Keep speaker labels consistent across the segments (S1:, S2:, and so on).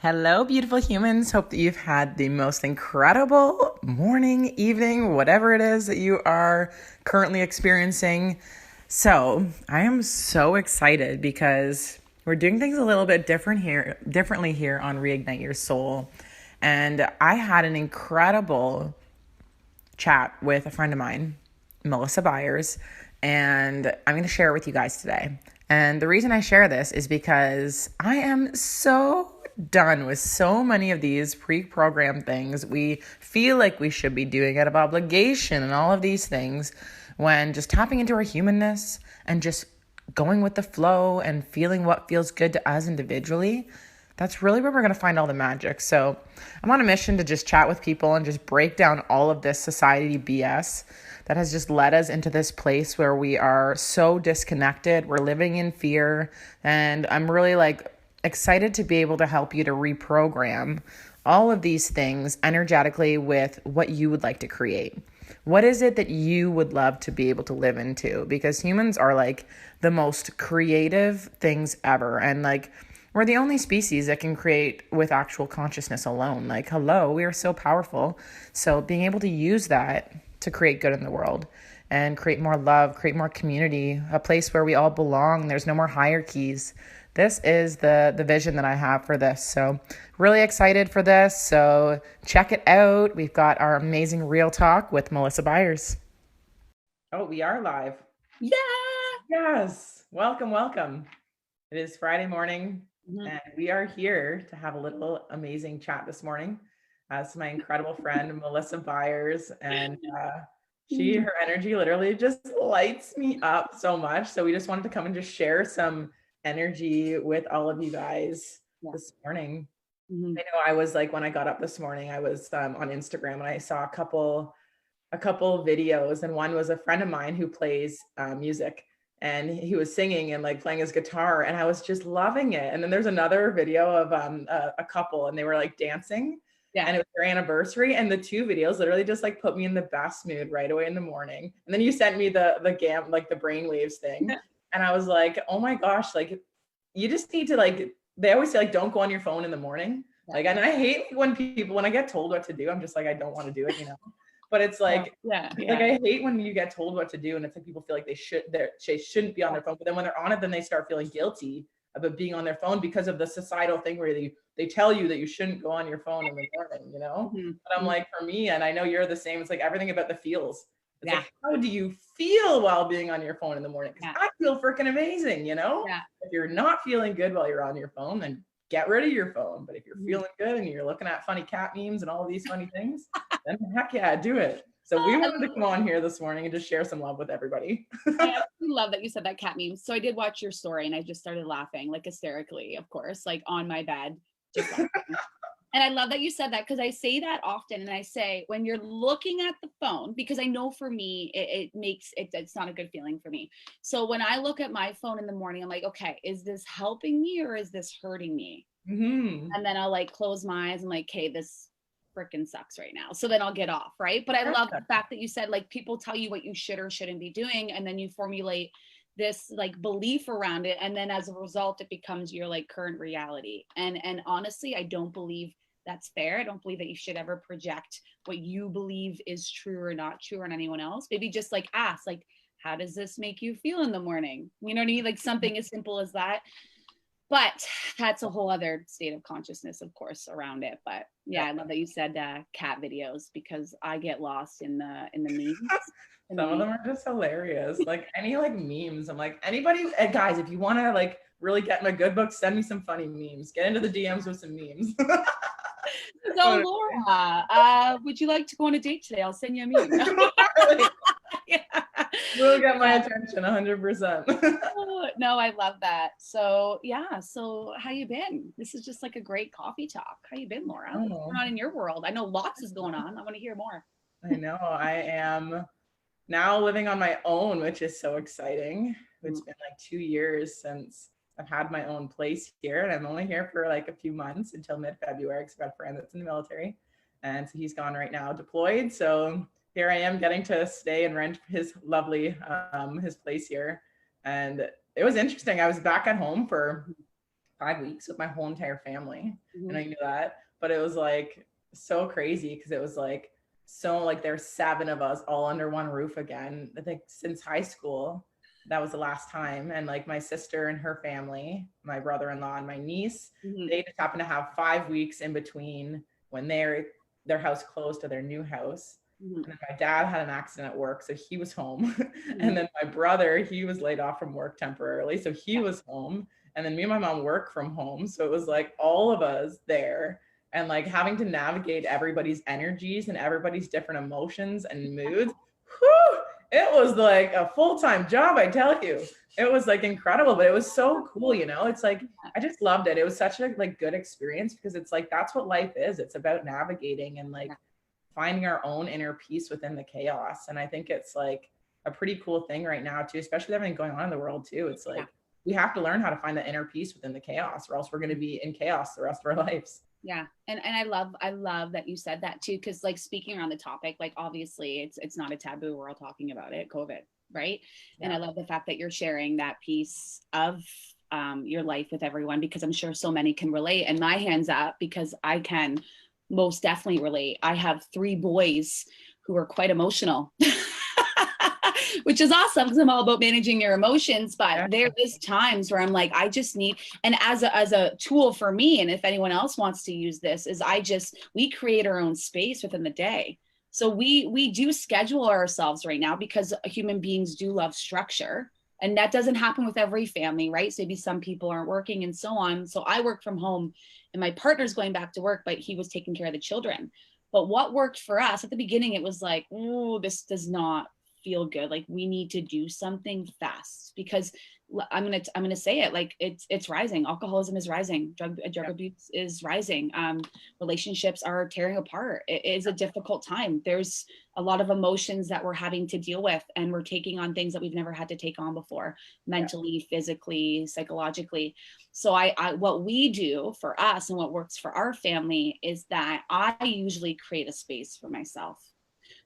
S1: Hello, beautiful humans. Hope that you've had the most incredible morning, evening, whatever it is that you are currently experiencing. I am so excited because we're doing things a little bit differently here on Reignite Your Soul. And I had an incredible chat with a friend of mine, Melissa Byers, and I'm going to share it with you guys today. And the reason I share this is because I am so done with so many of these pre-programmed things we feel like we should be doing out of obligation and all of these things, when just tapping into our humanness and just going with the flow and feeling what feels good to us individually, that's really where we're going to find all the magic. So I'm on a mission to just chat with people and just break down all of this society BS that has just led us into this place where we are so disconnected. We're living in fear. And I'm really excited to be able to help you to reprogram all of these things energetically with what you would like to create. What is it that you would love to be able to live into? Because humans are the most creative things ever. And we're the only species that can create with actual consciousness alone. Hello, we are so powerful. So being able to use that to create good in the world and create more love, create more community, a place where we all belong. There's no more hierarchies. This is the vision that I have for this. So really excited for this. So check it out. We've got our amazing Real Talk with Melissa Byers. Oh, we are live.
S2: Yeah.
S1: Yes. Welcome, welcome. It is Friday morning. And we are here to have a little amazing chat this morning. It's my incredible friend, Melissa Byers, and her energy literally just lights me up so much. So we just wanted to come and just share some energy with all of you guys this morning. I know I was when I got up this morning, I was on Instagram and I saw a couple videos, and one was a friend of mine who plays music. And he was singing and playing his guitar, and I was just loving it. And then there's another video of a couple, and they were dancing, and it was their anniversary. And the two videos literally just put me in the best mood right away in the morning. And then you sent me the the brainwaves thing, and I was like, oh my gosh, you just need to they always say don't go on your phone in the morning. And I hate when I get told what to do, I'm just I don't want to do it, But it's I hate when you get told what to do, and it's people feel they shouldn't be on their phone. But then when they're on it, then they start feeling guilty about being on their phone because of the societal thing where they tell you that you shouldn't go on your phone in the morning, But I'm for me, and I know you're the same, it's everything about the feels. It's how do you feel while being on your phone in the morning? Because I feel freaking amazing, If you're not feeling good while you're on your phone, then get rid of your phone. But if you're feeling good and you're looking at funny cat memes and all of these funny things, then heck yeah, do it. So we wanted to come on here this morning and just share some love with everybody.
S2: I love that you said that cat meme. So I did watch your story and I just started laughing hysterically, of course, on my bed. Just and I love that you said that, because I say that often. And I say, when you're looking at the phone, because I know for me, it's not a good feeling for me. So when I look at my phone in the morning, I'm okay, is this helping me or is this hurting me? And then I'll close my eyes and okay, this freaking sucks right now. So then I'll get off, right? But I love the fact that you said people tell you what you should or shouldn't be doing, and then you formulate this belief around it, and then as a result it becomes your current reality. And honestly, I don't believe that's fair. I don't believe that you should ever project what you believe is true or not true on anyone else. Maybe just ask how does this make you feel in the morning? You know what I mean? Something as simple as that. But that's a whole other state of consciousness, of course, around it. But yeah, I love that you said cat videos, because I get lost in the memes.
S1: Some of them are just hilarious. Any memes. I'm anybody, guys, if you want to really get in a good book, send me some funny memes. Get into the DMs with some memes.
S2: So Laura, would you like to go on a date today? I'll send you a meme.
S1: Will get my attention 100%.
S2: No, I love that. So yeah, so how you been? This is just a great coffee talk. How you been, Laura? What's going on in your world? I know lots is going on. I want to hear more.
S1: I know. I am now living on my own, which is so exciting. It's been 2 years since I've had my own place here, and I'm only here for a few months until mid-February, because I've got a friend that's in the military, and so he's gone right now, deployed. So here I am getting to stay and rent his lovely his place here. And it was interesting. I was back at home for 5 weeks with my whole entire family.
S2: Mhm.
S1: And I knew that, but it was like so crazy because it was like, so like there's 7 of us all under one roof again. I think since high school, that was the last time. And like my sister and her family, my brother-in-law and my niece,
S2: Mhm.
S1: they just happened to have 5 weeks in between when their house closed to their new house.
S2: Mhm.
S1: And then my dad had an accident at work, so he was home.
S2: Mhm.
S1: And then my brother, he was laid off from work temporarily, so he
S2: Yeah.
S1: was home. And then me and my mom work from home, so it was like all of us there, and like having to navigate everybody's energies and everybody's different emotions and moods. Whew, it was like a full-time job, I tell you. It was like incredible, but it was so cool, you know. It's like I just loved it. It was such a like good experience because it's like that's what life is. It's about navigating and like finding our own inner peace within the chaos. And I think it's like a pretty cool thing right now too, especially with everything going on in the world too. It's like we have to learn how to find the inner peace within the chaos, or else we're going to be in chaos the rest of our lives.
S2: Yeah. And I love that you said that too. Cause like speaking around the topic, like obviously it's not a taboo. We're all talking about it, COVID. Right. Yeah. And I love the fact that you're sharing that piece of your life with everyone, because I'm sure so many can relate. And my hands up, because I can most definitely relate. I have 3 boys who are quite emotional. Which is awesome because I'm all about managing your emotions. But there is times where I'm like, I just need, and as a tool for me, and if anyone else wants to use this, is we create our own space within the day. So we do schedule ourselves right now because human beings do love structure. And that doesn't happen with every family, right? So maybe some people aren't working and so on. So I work from home and my partner's going back to work, but he was taking care of the children. But what worked for us at the beginning, it was like, oh, this does not feel good. Like we need to do something fast because I'm gonna say it, like it's rising. Alcoholism is rising. Drug abuse is rising. Relationships are tearing apart. It is a difficult time. There's a lot of emotions that we're having to deal with, and we're taking on things that we've never had to take on before, mentally, physically, psychologically. So I what we do for us and what works for our family is that I usually create a space for myself.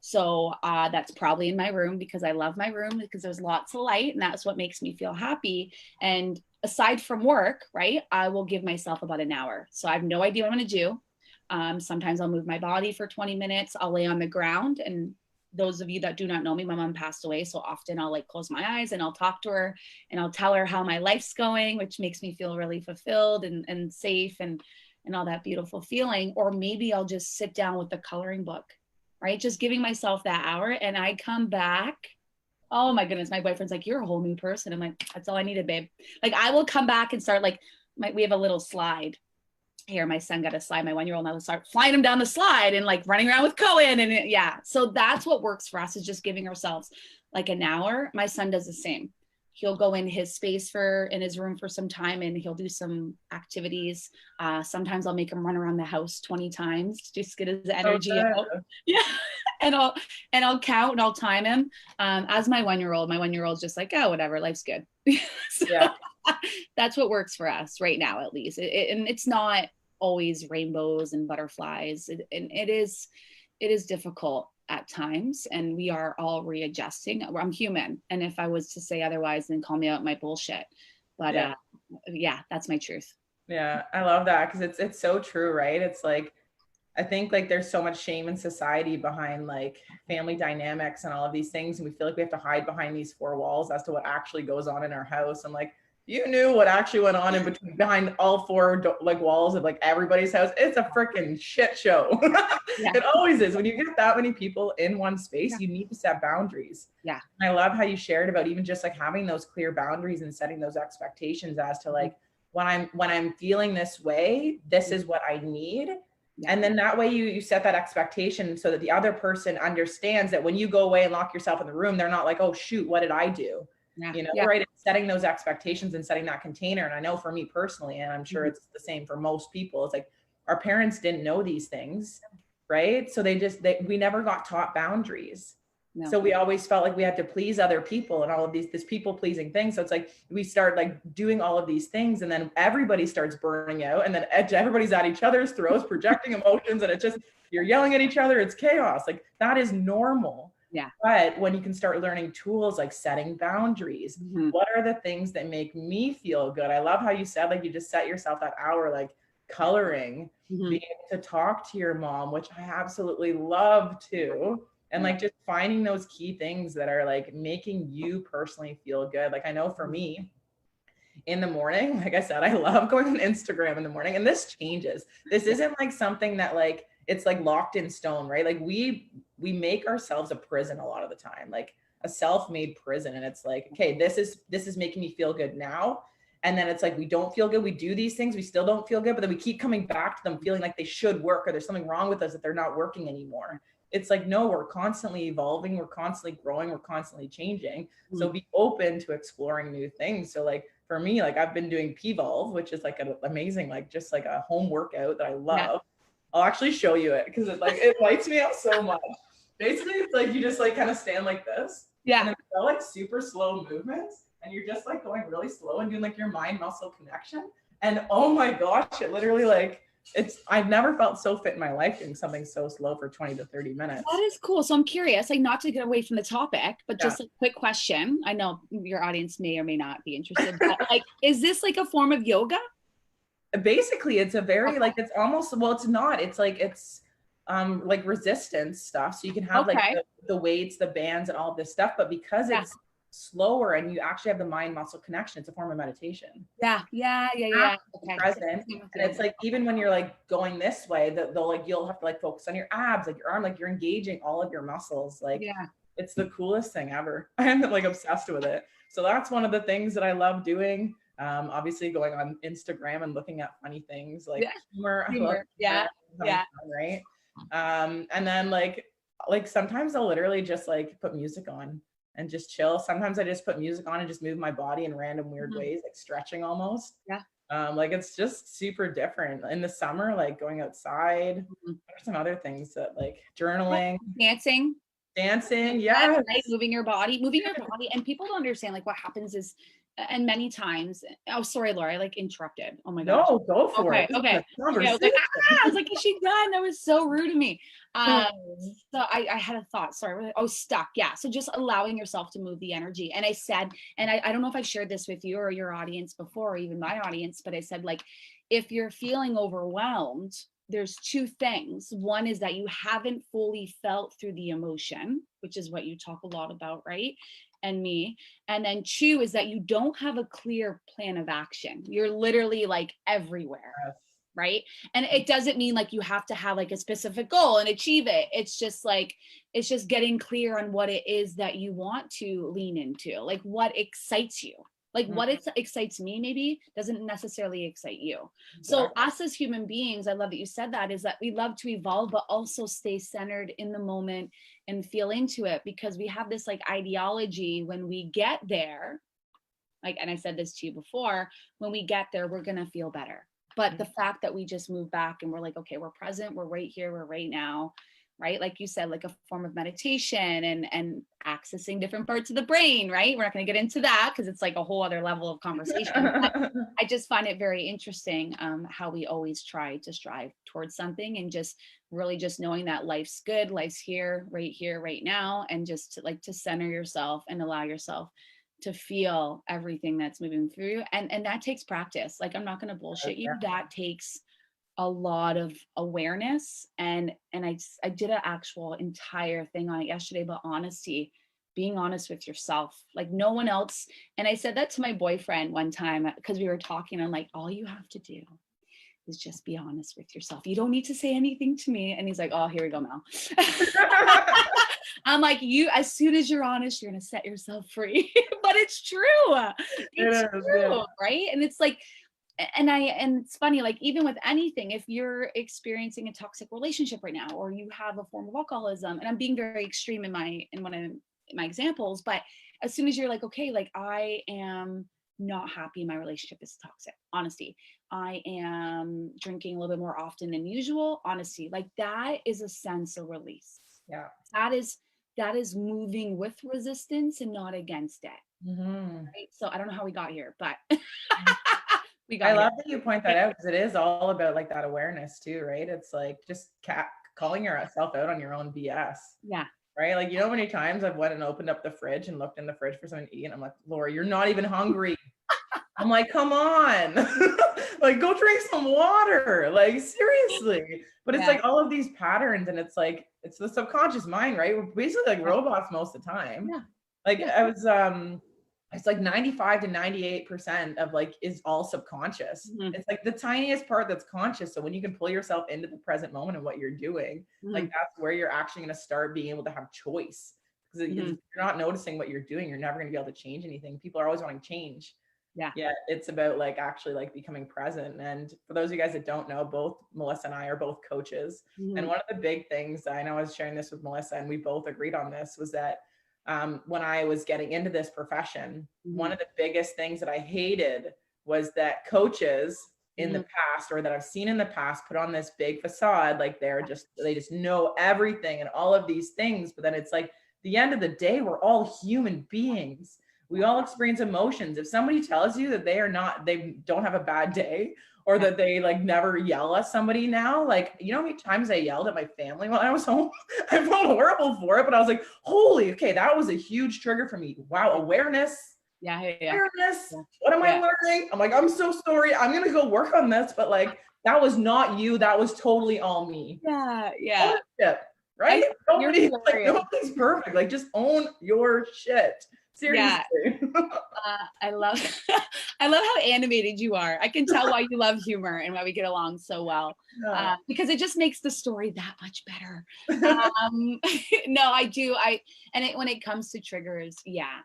S2: So that's probably in my room because I love my room because there's lots of light and that's what makes me feel happy. And aside from work, right, I will give myself about an hour. So I have no idea what I'm going to do. Sometimes I'll move my body for 20 minutes. I'll lay on the ground. And those of you that do not know me, my mom passed away. So often I'll like close my eyes and I'll talk to her and I'll tell her how my life's going, which makes me feel really fulfilled and safe and all that beautiful feeling. Or maybe I'll just sit down with the coloring book, right? Just giving myself that hour and I come back. Oh my goodness. My boyfriend's like, you're a whole new person. I'm like, that's all I needed, babe. Like I will come back and start like, we have a little slide here. My son got a slide, my 1-year-old, and I will start flying him down the slide and like running around with Cohen. And so that's what works for us, is just giving ourselves like an hour. My son does the same. He'll go in his space in his room for some time and he'll do some activities. Sometimes I'll make him run around the house 20 times to just get his energy out. Yeah. And I'll count and I'll time him. As my 1-year-old's just like, oh, whatever, life's good. So that's what works for us right now, at least. And it's not always rainbows and butterflies. And it is difficult at times, and we are all readjusting. I'm human, and if I was to say otherwise, then call me out my bullshit. But that's my truth.
S1: Yeah, I love that because it's so true, right? It's like I think like there's so much shame in society behind like family dynamics and all of these things, and we feel like we have to hide behind these 4 walls as to what actually goes on in our house. And like you knew what actually went on in between behind all 4 like walls of like everybody's house. It's a freaking shit show. It always is. When you get that many people in one space, you need to set boundaries.
S2: Yeah.
S1: And I love how you shared about even just like having those clear boundaries and setting those expectations as to like when I'm feeling this way, this is what I need. And then that way you set that expectation so that the other person understands that when you go away and lock yourself in the room, they're not like, oh shoot, what did I do? Right? It's setting those expectations and setting that container. And I know for me personally, and I'm sure it's the same for most people, it's like our parents didn't know these things, right? So we never got taught boundaries. No. So we always felt like we had to please other people and all of this people pleasing things. So it's like we start like doing all of these things and then everybody starts burning out and then everybody's at each other's throats, projecting emotions, and it's just, you're yelling at each other. It's chaos. Like that is normal.
S2: Yeah.
S1: But when you can start learning tools like setting boundaries, what are the things that make me feel good? I love how you said, like, you just set yourself that hour, like coloring, being able to talk to your mom, which I absolutely love too. And like just finding those key things that are like making you personally feel good. Like I know for me, in the morning, like I said, I love going on Instagram in the morning, and this changes. This isn't like something that like it's like locked in stone, right? Like we make ourselves a prison a lot of the time, like a self-made prison. And it's like, okay, this is making me feel good now. And then it's like we don't feel good. We do these things, we still don't feel good, but then we keep coming back to them feeling like they should work, or there's something wrong with us that they're not working anymore. It's like, no, we're constantly evolving, we're constantly growing, we're constantly changing. So be open to exploring new things. So like for me, like I've been doing P-Volve, which is like an amazing, like just like a home workout that I love. I'll actually show you it because it lights me up so much. Basically, it's like you just like kind of stand like this. And then they're like super slow movements. And you're just like going really slow and doing like your mind muscle connection. And oh my gosh, it literally like I've never felt so fit in my life doing something so slow for 20 to 30 minutes.
S2: That is cool. So I'm curious, like not to get away from the topic, but just a quick question. I know your audience may or may not be interested, but like, is this like a form of yoga?
S1: Basically, it's a very like, it's almost, well, it's not, it's like resistance stuff. So you can have like the weights, the bands and all of this stuff, but because it's slower and you actually have the mind muscle connection, it's a form of meditation.
S2: Okay.
S1: Present. And it's like, even when you're like going this way, they'll like, you'll have to like focus on your abs, like your arm, like you're engaging all of your muscles. Like it's the coolest thing ever. I'm like obsessed with it. So that's one of the things that I love doing. Obviously going on Instagram and looking at funny things like humor. Right. And then like sometimes I'll literally just like put music on and just chill. Sometimes I just put music on and just move my body in random weird ways, like stretching almost. Like it's just super different. In the summer, like going outside. There's some other things that like journaling,
S2: dancing,
S1: right?
S2: moving your body. And people don't understand like what happens is, and many times, oh sorry Laura, I like interrupted. Oh my gosh.
S1: No, go for it.
S2: Okay. I was like, is she done? That was so rude of me. So I had a thought, sorry. Stuck. Yeah. So just allowing yourself to move the energy. And I said, and I don't know if I've shared this with you or your audience before, or even my audience, but I said, like, if you're feeling overwhelmed, there's two things. One is that you haven't fully felt through the emotion, which is what you talk a lot about, right? And me. And then two is that you don't have a clear plan of action. You're literally like everywhere. Right. And it doesn't mean like you have to have like a specific goal and achieve it. It's just like, it's just getting clear on what it is that you want to lean into, like what excites you. Like what excites me maybe doesn't necessarily excite you. So us as human beings, I love that you said that, is that we love to evolve, but also stay centered in the moment and feel into it, because we have this like ideology when we get there, like, and I said this to you before, when we get there, we're going to feel better. But the fact that we just move back and we're like, okay, we're present, we're right here, we're right now, right? Like you said, like a form of meditation and accessing different parts of the brain, right? We're not going to get into that because it's like a whole other level of conversation. I just find it very interesting how we always try to strive towards something, and just really just knowing that life's good, life's here, right now, and just to center yourself and allow yourself to feel everything that's moving through you. And that takes practice. Like, I'm not going to bullshit you. That takes a lot of awareness. And I did an actual entire thing on it yesterday, but honesty, being honest with yourself, like no one else. And I said that to my boyfriend one time because we were talking. I'm like, all you have to do is just be honest with yourself. You don't need to say anything to me. And he's like, oh, here we go, Mel. I'm like, as soon as you're honest, you're going to set yourself free. But it's true. It's true, right? And it's like, and it's funny, like even with anything, if you're experiencing a toxic relationship right now, or you have a form of alcoholism, and I'm being very extreme in one of my examples, but as soon as you're like, okay, like I am not happy, my relationship is toxic, honesty, I am drinking a little bit more often than usual, honesty, like that is a sense of release. That is moving with resistance and not against it. Right? So I don't know how we got here, but
S1: I love that you point that out, because it is all about like that awareness too, right? It's like just calling yourself out on your own BS. right? Like, you know how many times I've went and opened up the fridge and looked in the fridge for something to eat, and I'm like, Laura, you're not even hungry. I'm like, come on, like go drink some water, like seriously. But it's
S2: Yeah.
S1: like all of these patterns, and it's like it's the subconscious mind, right? We're basically like robots most of the time.
S2: Yeah.
S1: Like
S2: Yeah.
S1: I was it's like 95 to 98% of like is all subconscious.
S2: Mhm.
S1: It's like the tiniest part that's conscious. So when you can pull yourself into the present moment and what you're doing, like
S2: Mhm.
S1: that's where you're actually going to start being able to have choice. Because if
S2: Mhm.
S1: you're not noticing what you're doing, you're never going to be able to change anything. People are always wanting change.
S2: Yeah.
S1: Yeah, it's about like actually like becoming present. And for those of you guys that don't know, both Melissa and I are both coaches. And
S2: Mhm.
S1: one of the big things, I know I was sharing this with Melissa and we both agreed on this, was that when I was getting into this profession, one
S2: Mhm.
S1: of the biggest things that I hated was that coaches in the
S2: Mhm.
S1: past, or that I've seen in the past, put on this big facade, like they just know everything and all of these things. But then it's like the end of the day, we're all human beings. We
S2: Yeah.
S1: all experience emotions. If somebody tells you that they don't have a bad day, or
S2: Yeah.
S1: that they like never yell at somebody now, like, you know how many times I yelled at my family when I was home? I felt horrible for it, but I was like, holy, okay, that was a huge trigger for me. Wow, awareness.
S2: Yeah. Yeah.
S1: Awareness.
S2: Yeah.
S1: What am I
S2: Yeah.
S1: learning? I'm like, I'm so sorry. I'm gonna go work on this, but like that was not you. That was totally all me.
S2: Yeah. Yeah.
S1: Ownership,
S2: I
S1: right?
S2: You're hilarious.
S1: Nobody's perfect. Like just own your shit.
S2: Yeah.
S1: Seriously.
S2: I love I love how animated you are. I can tell why you love humor and why we get along so well.
S1: Yeah.
S2: Because it just makes the story that much better. No, I do. When it comes to triggers, yeah.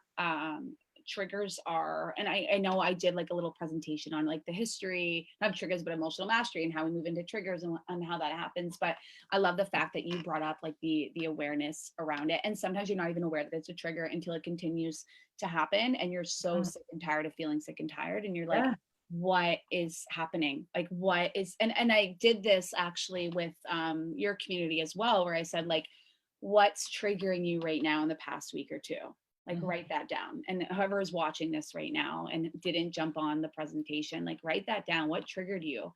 S2: Triggers are, and I know I did like a little presentation on like the history, not of triggers, but emotional mastery and how we move into triggers and how that happens. But I love the fact that you brought up like the awareness around it. And sometimes you're not even aware that it's a trigger until it continues to happen and you're so sick and tired of feeling sick and tired and you're like,
S1: Yeah.
S2: what is happening? Like what is, and I did this actually with your community as well, where I said like, what's triggering you right now in the past week or two? Like write that down. And whoever is watching this right now and didn't jump on the presentation, like write that down. What triggered you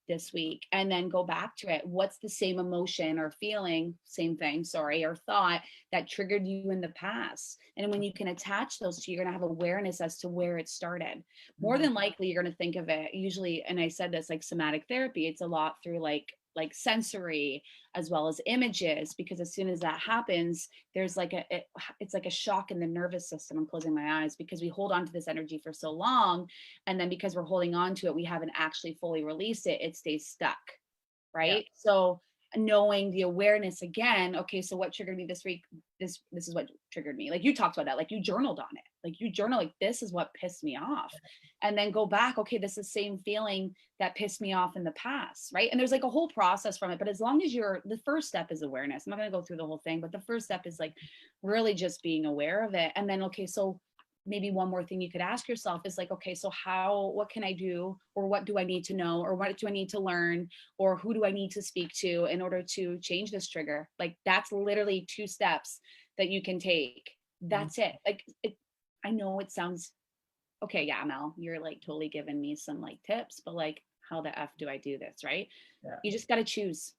S2: this week? And then go back to it. What's the same emotion or feeling, same thing, sorry, or thought that triggered you in the past? And when you can attach those two, you're going to have awareness as to where it started. More than likely, you're going to think of it usually, and I said this, like somatic therapy, it's a lot through like sensory as well as images, because as soon as that happens, there's like it's like a shock in the nervous system. I'm closing my eyes because we hold on to this energy for so long, and then because we're holding on to it, we haven't actually fully released it. It stays stuck,
S1: Yeah.
S2: right? So knowing the awareness again, okay, so what triggered me this week? This is what triggered me. Like you talked about that, like you journaled on it, like you journal, like this is what pissed me off, and then go back, okay, this is the same feeling that pissed me off in the past, right? And there's like a whole process from it, but as long as the first step is awareness. I'm not going to go through the whole thing, but the first step is like really just being aware of it. And then, okay, so maybe one more thing you could ask yourself is like, okay, so what can I do, or what do I need to know, or what do I need to learn, or who do I need to speak to in order to change this trigger? Like that's literally 2 steps that you can take. That's it. Like I know it sounds okay. Yeah, Mel, you're like totally giving me some like tips, but like how the F do I do this? Right.
S1: Yeah.
S2: You just got to choose.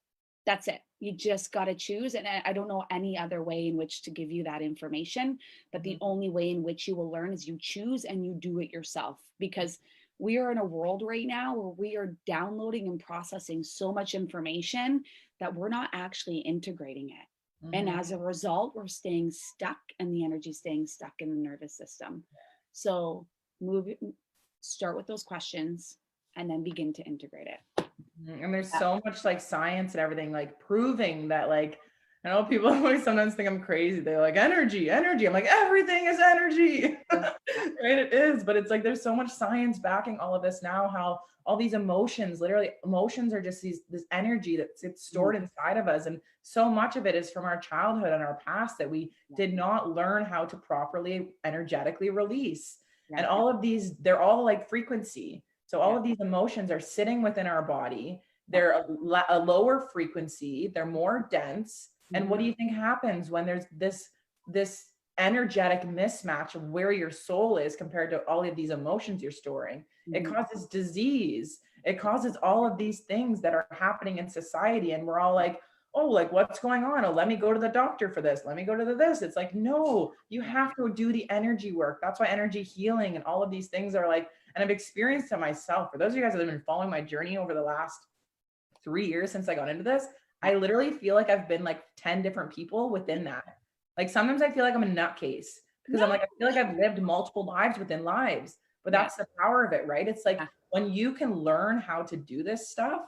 S2: That's it. You just got to choose. And I don't know any other way in which to give you that information, but the only way in which you will learn is you choose and you do it yourself, because we are in a world right now where we are downloading and processing so much information that we're not actually integrating it. And as a result, we're staying stuck and the energy staying stuck in the nervous system. So start with those questions and then begin to integrate it.
S1: And there's so much like science and everything like proving that, like, I know people always sometimes think I'm crazy. They're like, energy. I'm like, everything is energy. Right? It is. But it's like there's so much science backing all of this now, how all these emotions, literally emotions are just this energy that's stored inside of us. And so much of it is from our childhood and our past that we did not learn how to properly energetically release. And all of these, they're all like frequency. So all of these emotions are sitting within our body. They're a lower frequency. They're more dense. And what do you think happens when there's this energetic mismatch of where your soul is compared to all of these emotions you're storing? It causes disease. It causes all of these things that are happening in society. And we're all like, oh, like what's going on? Oh, let me go to the doctor for this. Let me go to this. It's like, no, you have to do the energy work. That's why energy healing and all of these things are like, and I've experienced it myself. For those of you guys that have been following my journey over the last 3 years since I got into this, I literally feel like I've been like 10 different people within that. Like sometimes I feel like I'm a nutcase because I'm like, I feel like I've lived multiple lives within lives, but that's the power of it, right? It's like when you can learn how to do this stuff,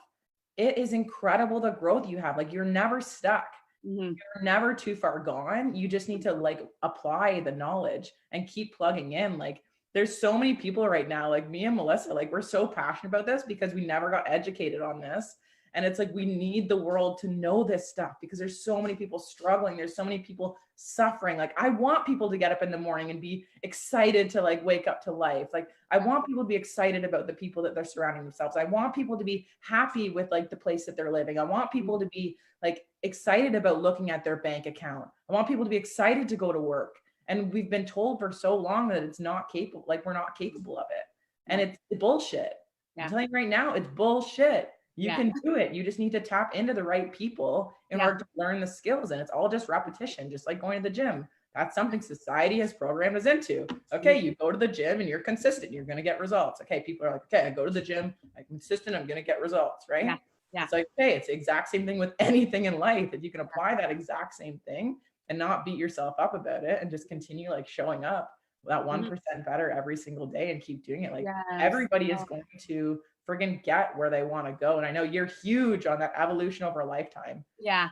S1: it is incredible the growth you have. Like you're never stuck. You're never too far gone. You just need to like apply the knowledge and keep plugging in. Like there's so many people right now, like me and Melissa, like we're so passionate about this because we never got educated on this. And it's like, we need the world to know this stuff because there's so many people struggling. There's so many people suffering. Like I want people to get up in the morning and be excited to like wake up to life. Like I want people to be excited about the people that they're surrounding themselves. I want people to be happy with like the place that they're living. I want people to be like excited about looking at their bank account. I want people to be excited to go to work. And we've been told for so long that it's not capable, like we're not capable of it. And it's bullshit. I'm telling you right now, it's bullshit. You can do it. You just need to tap into the right people in order to learn the skills. And it's all just repetition, just like going to the gym. That's something society has programmed us into. Okay, you go to the gym and you're consistent. You're going to get results. Okay, people are like, okay, I go to the gym. I'm consistent. I'm going to get results, right? It's like, okay, it's the exact same thing with anything in life. If you can apply that exact same thing and not beat yourself up about it and just continue like showing up that 1% better every single day and keep doing it. Like everybody is going to friggin' get where they want to go. And I know you're huge on that evolution over a lifetime.
S2: Yeah.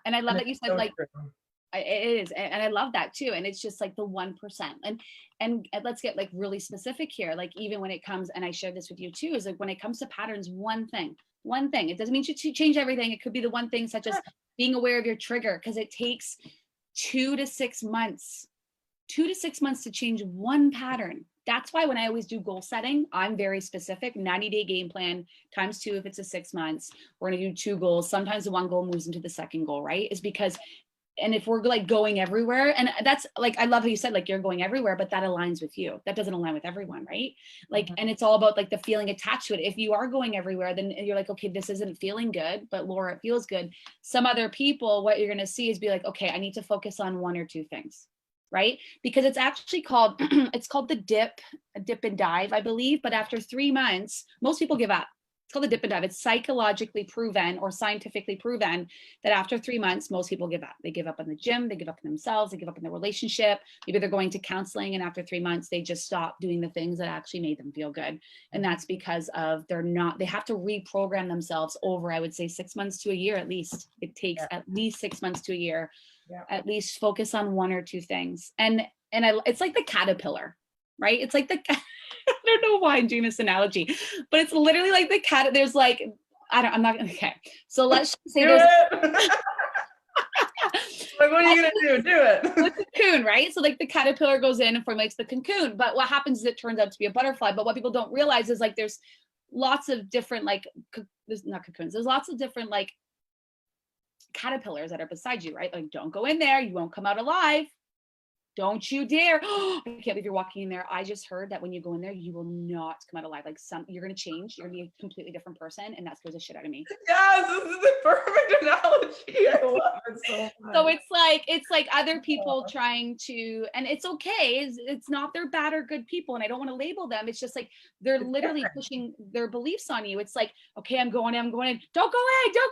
S2: And I love that you said like, it is. And I love that too. And it's just like the 1%. And let's get like really specific here. Like even when it comes, and I share this with you too, is like when it comes to patterns, one thing, it doesn't mean you change everything. It could be the one thing such as being aware of your trigger, because it takes 2 to 6 months to change one pattern. That's why when I always do goal setting, I'm very specific, 90-day game plan times 2. If it's a 6 months, we're going to do 2 goals. Sometimes the one goal moves into the second goal, right? Is because, and if we're like going everywhere, and that's like, I love how you said like you're going everywhere, but that aligns with you. That doesn't align with everyone, right? Like, and it's all about like the feeling attached to it. If you are going everywhere, then you're like, okay, this isn't feeling good, but Laura, it feels good. Some other people, what you're going to see is be like, okay, I need to focus on 1 or 2 things. Right? Because it's actually called, it's called the dip and dive, I believe. But after 3 months, most people give up. It's called the dip and dive. It's psychologically proven or scientifically proven that after 3 months, most people give up. They give up on the gym, they give up on themselves, they give up on their relationship. Maybe they're going to counseling, and after 3 months, they just stop doing the things that actually made them feel good. And that's because of they have to reprogram themselves over, I would say 6 months to a year at least. It takes at least 6 months to a year. At least focus on 1 or 2 things. And it's like the caterpillar, right? It's like I don't know why I'm doing this analogy, but it's literally like the cat. There's like, I'm not, okay. So let's say there's,
S1: like, what are you going to do? Do it.
S2: The cocoon, right? So like the caterpillar goes in and formulates the cocoon, but what happens is it turns out to be a butterfly. But what people don't realize is like, there's lots of different, like, there's not cocoons. There's lots of different, like, caterpillars that are beside you, right? Like, don't go in there, you won't come out alive. Don't you dare. I can't believe you're walking in there. I just heard that when you go in there, you will not come out alive. Like you're going to change. You're going to be a completely different person. And that scares the shit out of me.
S1: Yes, this is the perfect analogy. I love it so much.
S2: So it's like other people trying to, and it's okay. It's not they're bad or good people. And I don't want to label them. It's just like, they're literally pushing their beliefs on you. It's like, okay, I'm going in. Don't go in. Don't go in. You're not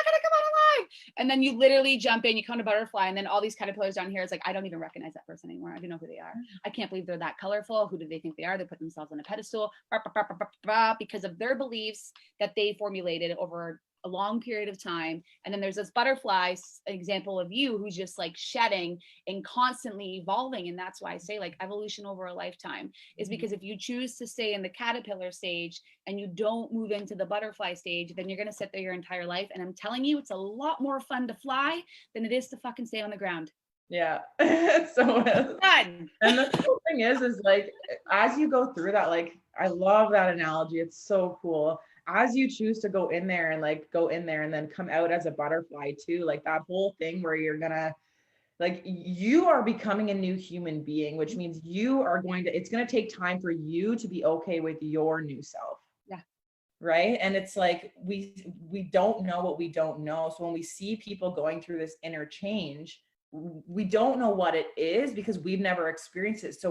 S2: going to come out alive. And then you literally jump in, you come to butterfly. And then all these caterpillars down here, it's like, I don't even recognize that person anymore. I don't know who they are. I can't believe they're that colorful. Who do they think they are? They put themselves on a pedestal because of their beliefs that they formulated over a long period of time. And then there's this butterfly example of you who's just like shedding and constantly evolving. And that's why I say like evolution over a lifetime is because if you choose to stay in the caterpillar stage and you don't move into the butterfly stage, then you're going to sit there your entire life. And I'm telling you, it's a lot more fun to fly than it is to fucking stay on the ground.
S1: Yeah. So and the cool thing is like, as you go through that, like, I love that analogy. It's so cool. As you choose to go in there and then come out as a butterfly too, like that whole thing where you're gonna, like, you are becoming a new human being, which means it's going to take time for you to be okay with your new self.
S2: Yeah.
S1: right? And it's like we don't know what we don't know. So when we see people going through this interchange, we don't know what it is because we've never experienced it. So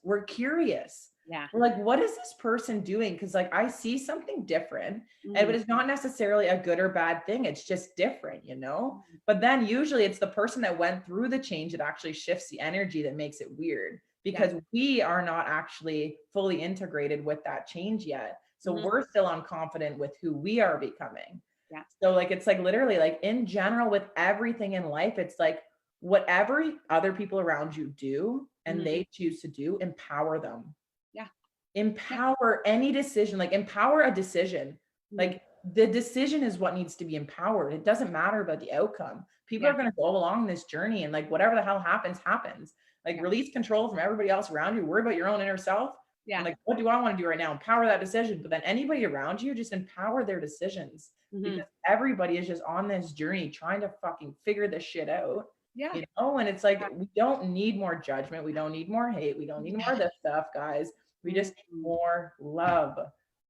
S1: we're curious.
S2: Yeah.
S1: We're like, what is this person doing? Because like I see something different, and
S2: Mm.
S1: it's not necessarily a good or bad thing. It's just different, you know? But then usually it's the person that went through the change that actually shifts the energy that makes it weird
S2: Yeah.
S1: because we are not actually fully integrated with that change yet. So
S2: Mhm.
S1: we're still unconfident with who we are becoming.
S2: Yeah.
S1: So like it's like literally like in general with everything in life, it's like whatever other people around you do and
S2: Mhm.
S1: they choose to do, empower them.
S2: Yeah. Yeah.
S1: Empower any decision, like empower a decision.
S2: Mhm.
S1: Like the decision is what needs to be empowered. It doesn't matter about the outcome. People are
S2: Yeah.
S1: going to go along this journey and like whatever the hell happens, happens. Like
S2: Yeah.
S1: release control from everybody else around you. Worry about your own inner self.
S2: Yeah.
S1: And like, what do I want to do right now? Empower that decision. But then anybody around you, just empower their decisions
S2: Mhm.
S1: because everybody is just on this journey trying to fucking figure this shit out.
S2: Yeah.
S1: You know, and it's like we don't need more judgment. We don't need more hate. We don't need more of this stuff, guys. We just need
S2: Mhm.
S1: more love.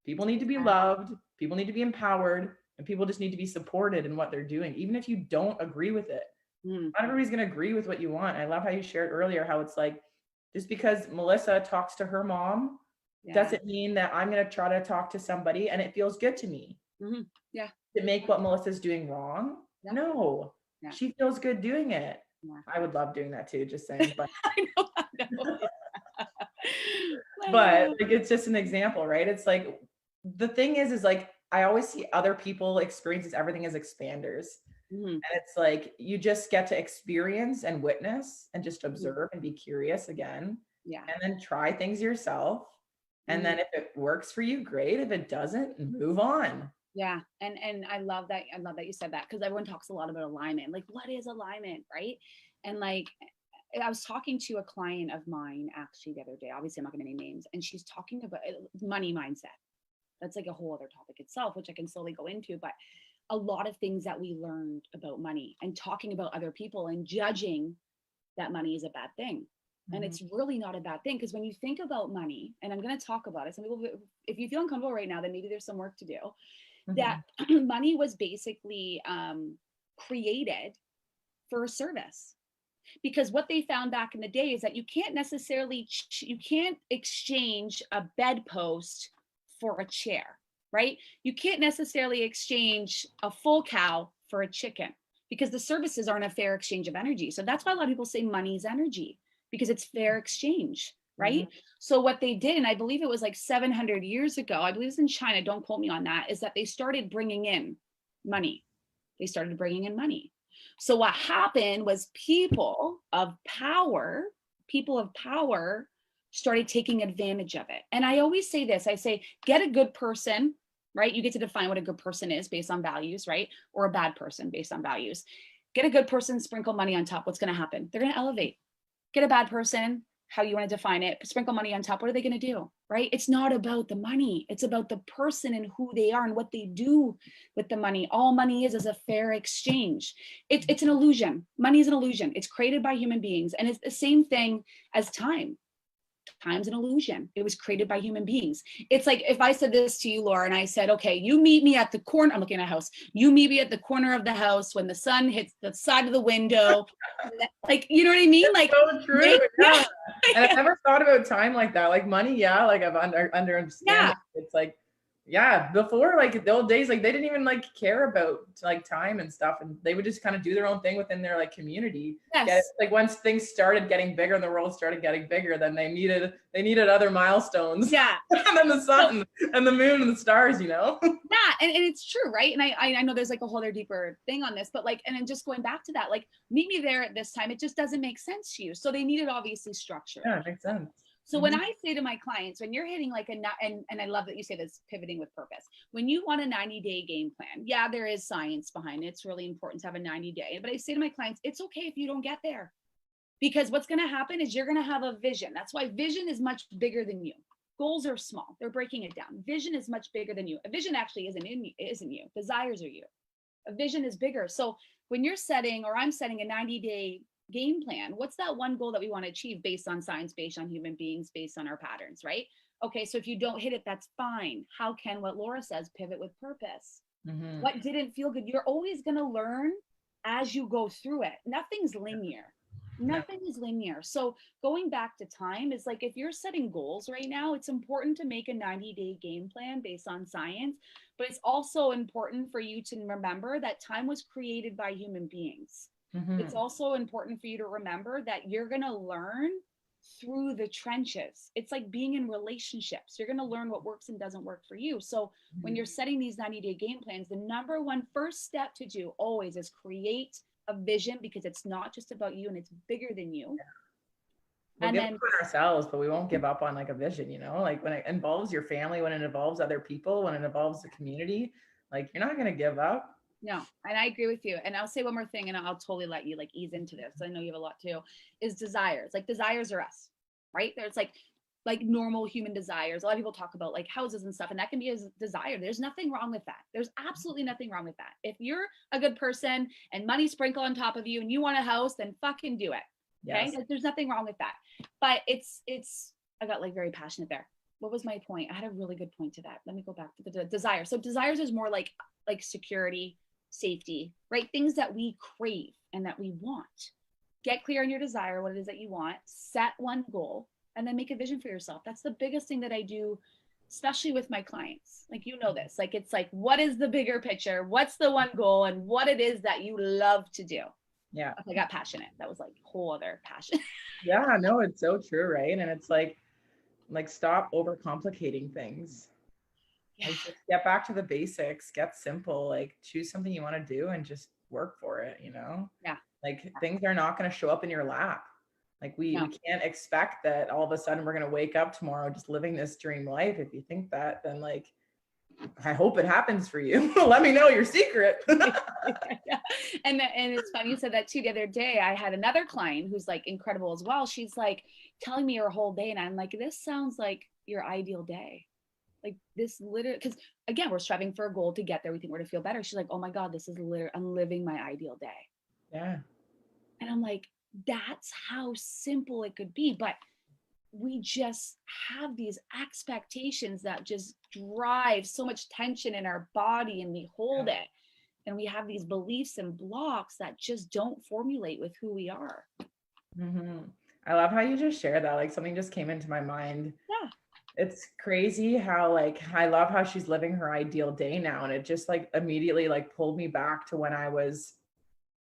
S1: People need to be loved. People need to be empowered, and people just need to be supported in what they're doing, even if you don't agree with it.
S2: Mhm.
S1: Not everybody's going to agree with what you want. I love how you shared earlier how it's like just because Melissa talks to her mom
S2: Yeah.
S1: doesn't mean that I'm going to try to talk to somebody and it feels good to me
S2: Mhm. Yeah.
S1: to make what Melissa's doing wrong.
S2: Yeah.
S1: No,
S2: Yeah.
S1: she feels good doing it.
S2: Yeah.
S1: I would love doing that too, just saying. But
S2: I know. I know.
S1: but like it's just an example, right? It's like the thing is like I always see other people experiences everything as expanders.
S2: Mhm.
S1: And it's like you just get to experience and witness and just
S2: Mhm.
S1: observe and be curious again.
S2: Yeah.
S1: And then try things yourself. And
S2: Mhm.
S1: then if it works for you, great. If it doesn't, move on.
S2: Yeah. And I love that. I love that you said that because everyone talks a lot about alignment. Like, what is alignment, right? And like, I was talking to a client of mine actually the other day. Obviously, I'm not going to name names, and she's talking about money mindset. That's like a whole other topic itself, which I can slowly go into. But a lot of things that we learned about money and talking about other people and judging that money is a bad thing. And
S1: Mhm.
S2: it's really not a bad thing because when you think about money, and I'm going to talk about it, some people, if you feel uncomfortable right now, then maybe there's some work to do. That
S1: Mhm.
S2: money was basically created for a service because what they found back in the day is that you can't necessarily you can't exchange a bedpost for a chair, right? You can't necessarily exchange a full cow for a chicken because the services aren't a fair exchange of energy. So that's why a lot of people say money's energy because it's fair exchange, right?
S1: Mhm.
S2: So what they did, and I believe it was like 700 years ago, I believe it's in China, don't quote me on that, is that they started bringing in money. They started bringing in money. So what happened was people of power started taking advantage of it. And I always say this, I say, get a good person, right? You get to define what a good person is based on values, right? Or a bad person based on values. Get a good person, sprinkle money on top. What's going to happen? They're going to elevate. Get a bad person, how you want to define it, sprinkle money on top. What are they going to do? Right? It's not about the money. It's about the person and who they are and what they do with the money. All money is a fair exchange. It's an illusion. Money is an illusion. It's created by human beings. And it's the same thing as time. Time's an illusion. It was created by human beings. It's like if I said this to you, Laura, and I said, okay, you meet me at the corner. I'm looking at a house. You meet me at the corner of the house when the sun hits the side of the window. Like, you know what I mean? Like,
S1: So true.
S2: yeah.
S1: Yeah. And I've never thought about time like that. Like money, yeah, like I've understand
S2: Yeah.
S1: it. It's like, yeah, before like the old days, like they didn't even like care about like time and stuff. And they would just kind of do their own thing within their like community. Get
S2: Yes.
S1: like once things started getting bigger and the world started getting bigger, then they needed other milestones.
S2: Yeah.
S1: And then the sun and the moon and the stars, you know?
S2: Yeah, and it's true, right? And I know there's like a whole other deeper thing on this, but like, and then just going back to that, like, meet me there at this time. It just doesn't make sense to you. So they needed obviously structure.
S1: Yeah, it makes sense.
S2: So when I say to my clients, when you're hitting like and I love that you say this, pivoting with purpose. When you want a 90-day game plan, yeah, there is science behind it. It's really important to have a 90-day. But I say to my clients, it's okay if you don't get there. Because what's going to happen is you're going to have a vision. That's why vision is much bigger than you. Goals are small. They're breaking it down. Vision is much bigger than you. A vision actually isn't you. Desires are you. A vision is bigger. So when you're setting, or I'm setting a 90-day game plan, what's that one goal that we want to achieve based on science, based on human beings, based on our patterns, right? Okay, so if you don't hit it, that's fine. How can, what Laura says, pivot with purpose?
S1: Mm-hmm.
S2: What didn't feel good? You're always going to learn as you go through it. Nothing's linear.
S1: No.
S2: Nothing is linear. So going back to time is like, if you're setting goals right now, it's important to make a 90-day game plan based on science, but it's also important for you to remember that time was created by human beings.
S1: Mm-hmm.
S2: It's also important for you to remember that you're going to learn through the trenches. It's like being in relationships. You're going to learn what works and doesn't work for you. So when you're setting these 90-day game plans, the number one first step to do always is create a vision, because it's not just about you and it's bigger than you.
S1: We'll
S2: And
S1: give
S2: then
S1: up on ourselves, but we won't give up on like a vision, you know, like when it involves your family, when it involves other people, when it involves the community, like you're not going to give up.
S2: no, and I agree with you. And I'll say one more thing, and I'll totally let you like ease into this. I know you have a lot too. Is desires. Like desires are us, right? There's like normal human desires. A lot of people talk about like houses and stuff, and that can be a desire. There's nothing wrong with that. There's absolutely nothing wrong with that. If you're a good person and money sprinkle on top of you and you want a house, then fucking do it. Okay.
S1: Yes.
S2: Like, there's nothing wrong with that. But it's, I got like very passionate there. What was my point? I had a really good point to that. Let me go back to the desire. So desires is more like security, safety, right? Things that we crave and that we want. Get clear on your desire, what it is that you want, set one goal, and then make a vision for yourself. That's the biggest thing that I do, especially with my clients. Like, you know this, like, it's like, what is the bigger picture? What's the one goal and what it is that you love to do?
S1: Yeah.
S2: I got passionate. That was like a whole other passion.
S1: Yeah, no, it's so true, right? And it's like stop overcomplicating things.
S2: Yeah.
S1: Like just get back to the basics, get simple, like choose something you want to do and just work for it, you know?
S2: Yeah.
S1: Like things are not going to show up in your lap. Like we can't expect that all of a sudden we're going to wake up tomorrow just living this dream life. If you think that, then like, I hope it happens for you. Let me know your secret.
S2: Yeah. And it's funny you said that too. The other day, I had another client who's like incredible as well. She's like telling me her whole day, and I'm like, this sounds like your ideal day. Like this literally, because again, we're striving for a goal to get there. We think we're to feel better. She's like, oh my God, this is literally, I'm living my ideal day.
S1: Yeah.
S2: And I'm like, that's how simple it could be. But we just have these expectations that just drive so much tension in our body, and we hold it. And we have these beliefs and blocks that just don't formulate with who we are.
S1: Mm-hmm. I love how you just shared that. Like something just came into my mind.
S2: Yeah.
S1: It's crazy how like, I love how she's living her ideal day now. And it just like immediately like pulled me back to when I was,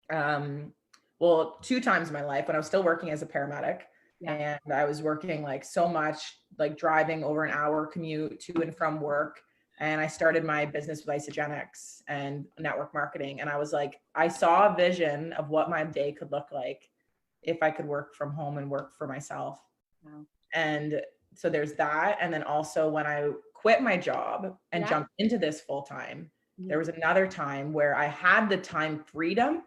S1: well, 2 times in my life when I was still working as a paramedic. Yeah. And I was working like so much, like driving over an hour commute to and from work. And I started my business with Isogenics and network marketing. And I was like, I saw a vision of what my day could look like if I could work from home and work for myself. Wow. And so there's that. And then also when I quit my job and jumped into this full time, there was another time where I had the time freedom,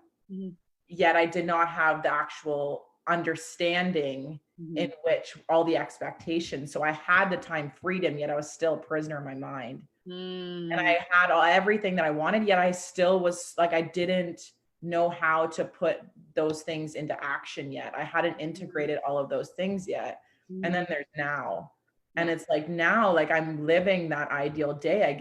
S1: yet I did not have the actual understanding in which all the expectations. So I had the time freedom, yet I was still a prisoner in my mind. And I had everything that I wanted, yet I still was like, I didn't know how to put those things into action yet. I hadn't integrated all of those things yet. And then there's now. And it's like now, like I'm living that ideal day.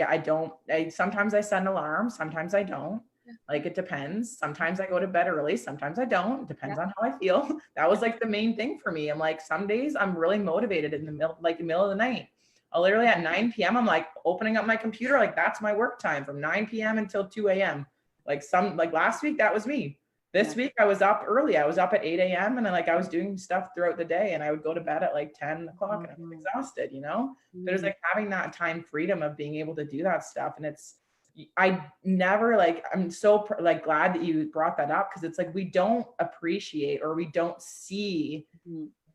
S1: Sometimes I set an alarm, sometimes I don't. Like it depends. Sometimes I go to bed early, sometimes I don't. It depends on how I feel. That was like the main thing for me. I'm like, some days I'm really motivated in the middle of the night. Literally at 9 p.m. I'm like opening up my computer, like that's my work time from 9 p.m. until 2 a.m. Like last week, that was me. This week I was up early. I was up at 8 a.m. and then like I was doing stuff throughout the day, and I would go to bed at like 10 o'clock and I was exhausted, you know? But it was like having that time freedom of being able to do that stuff. And I'm so like glad that you brought that up, because it's like we don't appreciate or we don't see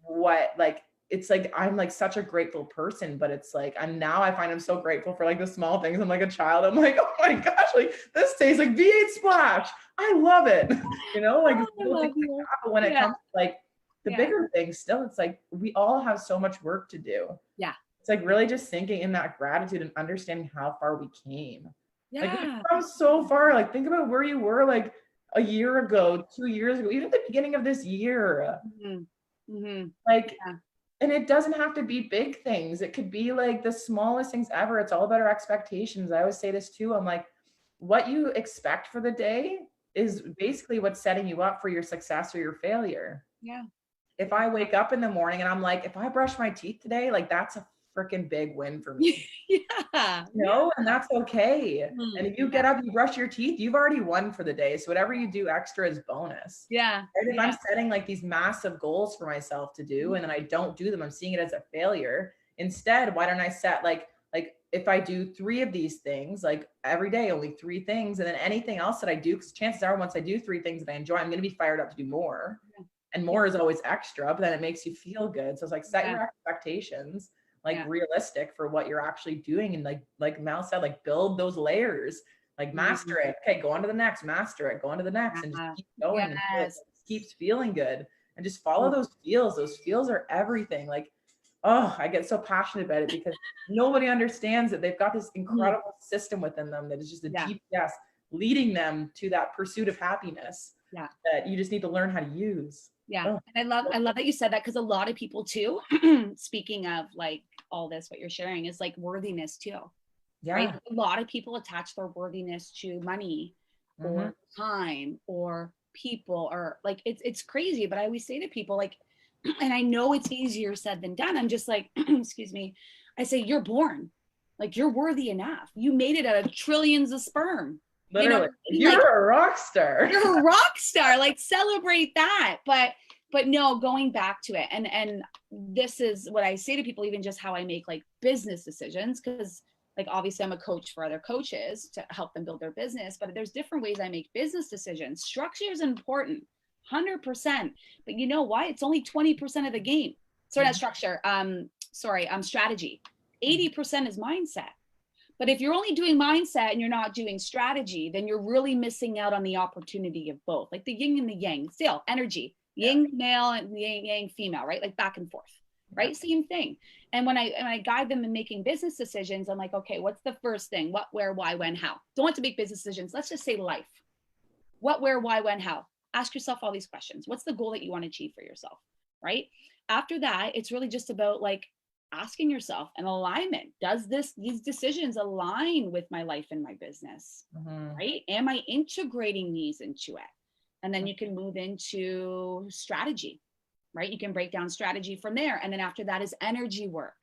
S1: what like, it's like I'm like such a grateful person, but it's like I find I'm so grateful for like the small things. I'm like a child. I'm like, oh my gosh, like this tastes like V8 Splash. I love it. You know, like little things like that. But when it comes to like the bigger things, still, it's like we all have so much work to do. Yeah. It's like really just thinking in that gratitude and understanding how far we came. Yeah. Like we've come so far. Like think about where you were like a year ago, 2 years ago, even at the beginning of this year. Like And it doesn't have to be big things. It could be like the smallest things ever. It's all about our expectations. I always say this too. I'm like, what you expect for the day is basically what's setting you up for your success or your failure.
S2: Yeah.
S1: If I wake up in the morning and I'm like, if I brush my teeth today, like that's a freaking big win for me.
S2: Yeah.
S1: And that's okay. And if you get up, you brush your teeth, you've already won for the day. So whatever you do extra is bonus.
S2: Yeah.
S1: Right? If I'm setting like these massive goals for myself to do, and then I don't do them, I'm seeing it as a failure. Instead, why don't I set like if I do 3 of these things, like every day, only 3 things, and then anything else that I do, because chances are once I do 3 things that I enjoy, I'm going to be fired up to do more. And more is always extra, but then it makes you feel good. So it's like set your expectations like realistic for what you're actually doing, and like Mel said, like build those layers, like master it. Okay, go on to the next, master it, go on to the next, and just keep going until it keeps feeling good. And just follow those feels. Those feels are everything. Like, oh, I get so passionate about it because nobody understands that they've got this incredible system within them that is just a GPS leading them to that pursuit of happiness that you just need to learn how to use.
S2: Yeah. And I love that you said that, because a lot of people too, speaking of like all this, what you're sharing is like worthiness too. Yeah. Right? A lot of people attach their worthiness to money or time or people, or like it's crazy. But I always say to people like, and I know it's easier said than done. I'm just like, excuse me. I say, you're born, like you're worthy enough. You made it out of trillions of sperm.
S1: Literally, you're like, a rock star.
S2: You're a rock star. Like celebrate that. But no, going back to it. And this is what I say to people, even just how I make like business decisions. Cause like, obviously I'm a coach for other coaches to help them build their business, but there's different ways I make business decisions. Structure is important, 100%. But you know why? It's only 20% of the game. Sorry, not structure. Strategy. 80% is mindset. But if you're only doing mindset and you're not doing strategy, then you're really missing out on the opportunity of both, like the yin and the yang, still energy, yin male and yang female, right? Like back and forth, right? Same thing. And when I guide them in making business decisions, I'm like, okay, what's the first thing? What, where, why, when, how? Don't want to make business decisions. Let's just say life. What, where, why, when, how? Ask yourself all these questions. What's the goal that you want to achieve for yourself, right? After that, it's really just about like asking yourself an alignment. Does these decisions align with my life and my business, right? Am I integrating these into it? And then you can move into strategy, right? You can break down strategy from there. And then after that is energy work,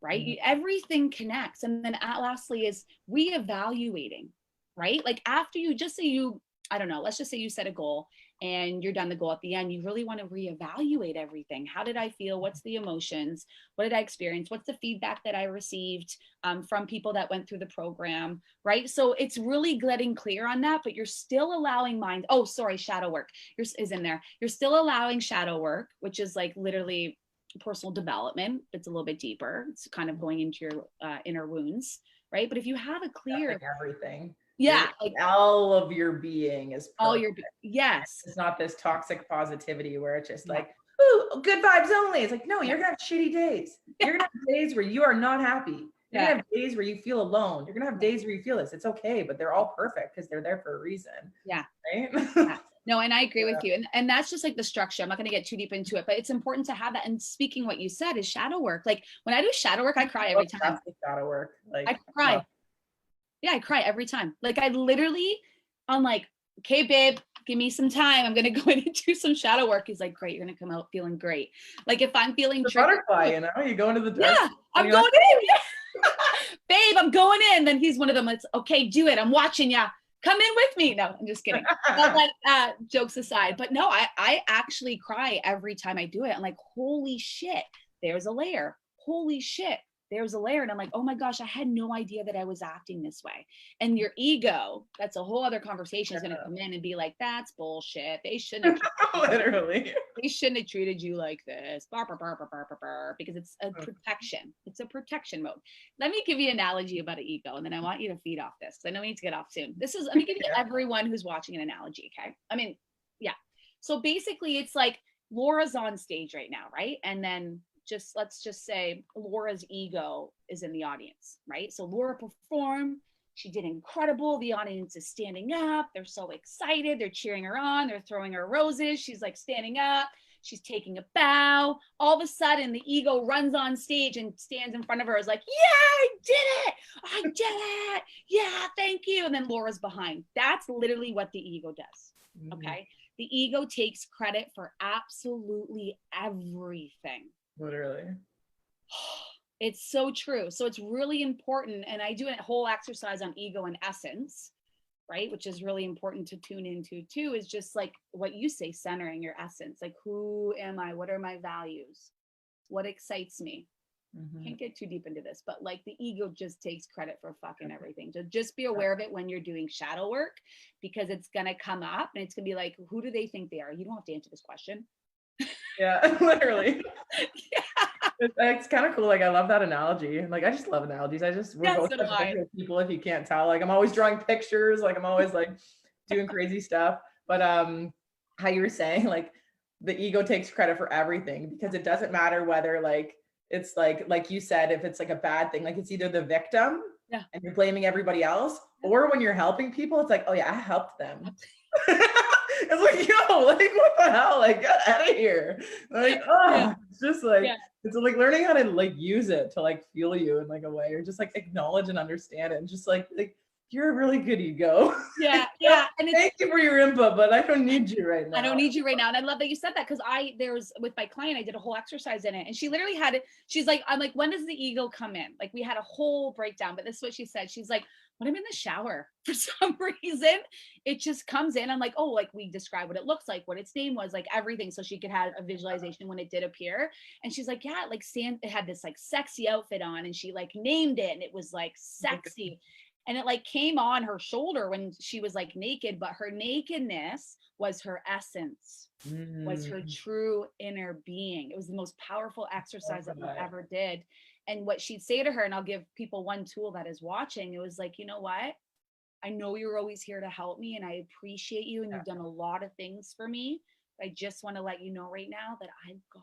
S2: right? Everything connects. And then lastly is reevaluating, right? Like after you just say I don't know, let's just say you set a goal and you're done the goal at the end, you really want to reevaluate everything. How did I feel? What's the emotions? What did I experience? What's the feedback that I received from people that went through the program, right? So it's really getting clear on that, but you're still allowing shadow work is in there. You're still allowing shadow work, which is like literally personal development. It's a little bit deeper. It's kind of going into your inner wounds, right? But if you have a clear...
S1: Like everything.
S2: Like
S1: all of your being is perfect.
S2: All your yes.
S1: It's not this toxic positivity where it's just like, ooh, good vibes only. It's like, no, you're gonna have shitty days. You're gonna have days where you are not happy. You're gonna have days where you feel alone. You're gonna have days where you feel this. It's okay, but they're all perfect because they're there for a reason. Yeah. Right?
S2: No, and I agree with you. And that's just like the structure. I'm not going to get too deep into it, but it's important to have that. And speaking what you said is shadow work. Like when I do shadow work, I cry every time.
S1: Shadow work. Like
S2: I cry. Yeah, I cry every time. Like I literally, I'm like, okay, babe, give me some time. I'm going to go in and do some shadow work. He's like, great. You're going to come out feeling great. Like if I'm feeling
S1: butterfly, you go into the dark.
S2: Yeah, I'm going in. Babe, I'm going in. Then he's one of them. It's okay. Do it. I'm watching ya. Come in with me. No, I'm just kidding. But jokes aside, but no, I actually cry every time I do it. I'm like, holy shit, there's a layer. Holy shit, there's a layer. And I'm like, oh my gosh, I had no idea that I was acting this way. And your ego, that's a whole other conversation, is going to come in and be like, that's bullshit. They shouldn't have
S1: literally.
S2: They shouldn't have treated you like this. Because it's a protection. It's a protection mode. Let me give you an analogy about an ego, and then I want you to feed off this. I know we need to get off soon. Let me give you everyone who's watching an analogy, okay? I mean, yeah. So basically it's like Laura's on stage right now, right? And then let's just say Laura's ego is in the audience, right? So Laura performed, she did incredible. The audience is standing up. They're so excited. They're cheering her on. They're throwing her roses. She's like standing up. She's taking a bow. All of a sudden, the ego runs on stage and stands in front of her, is like, yeah, I did it. I did it. Yeah, thank you. And then Laura's behind. That's literally what the ego does. Okay. The ego takes credit for absolutely everything.
S1: Literally.
S2: It's so true. So it's really important. And I do a whole exercise on ego and essence, right? Which is really important to tune into too, is just like what you say, centering your essence. Like, who am I? What are my values? What excites me? Can't get too deep into this, but like the ego just takes credit for fucking everything. So just be aware of it when you're doing shadow work, because it's going to come up and it's going to be like, who do they think they are? You don't have to answer this question.
S1: Yeah, literally.
S2: Yeah.
S1: It's kind of cool. Like, I love that analogy. Like, I just love analogies. We're both such visual people, if you can't tell. Like, I'm always drawing pictures. Like, I'm always like doing crazy stuff. But how you were saying, like, the ego takes credit for everything, because it doesn't matter whether like it's like you said, if it's like a bad thing, like it's either the victim and you're blaming everybody else, or when you're helping people, it's like, oh yeah, I helped them. It's like, yo, like, what the hell? Like, get out of here. Like, it's just like, it's like learning how to like use it to like fuel you in like a way, or just like acknowledge and understand it. And just like you're a really good ego.
S2: Yeah. And
S1: thank you for your input, but I don't need you right now.
S2: I don't need you right now. And I love that you said that, because with my client, I did a whole exercise in it. And she literally had it. She's like, I'm like, when does the ego come in? Like, we had a whole breakdown, but this is what she said. She's like, when I'm in the shower, for some reason, it just comes in. I'm like, oh, like we describe what it looks like, what its name was, like everything. So she could have a visualization when it did appear. And she's like, yeah, like it had this like sexy outfit on, and she like named it, and it was like sexy. And it like came on her shoulder when she was like naked, but her nakedness was her essence, was her true inner being. It was the most powerful exercise that we ever did. And what she'd say to her, and I'll give people one tool that is watching, it was like, you know what? I know you're always here to help me, and I appreciate you, and you've done a lot of things for me. I just want to let you know right now that I've got